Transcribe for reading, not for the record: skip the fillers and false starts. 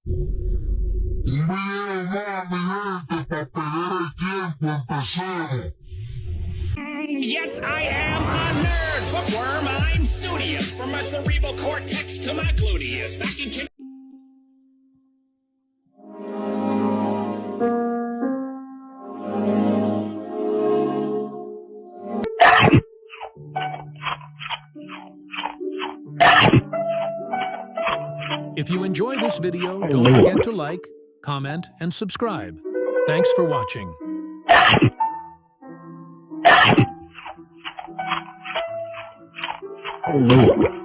Un video más, mi gente, para perder el tiempo, empecemos. Yes, I am a nerd, bookworm. I'm studious. From my cerebral cortex to my gluteus. I can... If you enjoy this video, don't forget to like, comment, and subscribe. Thanks for watching. Hello.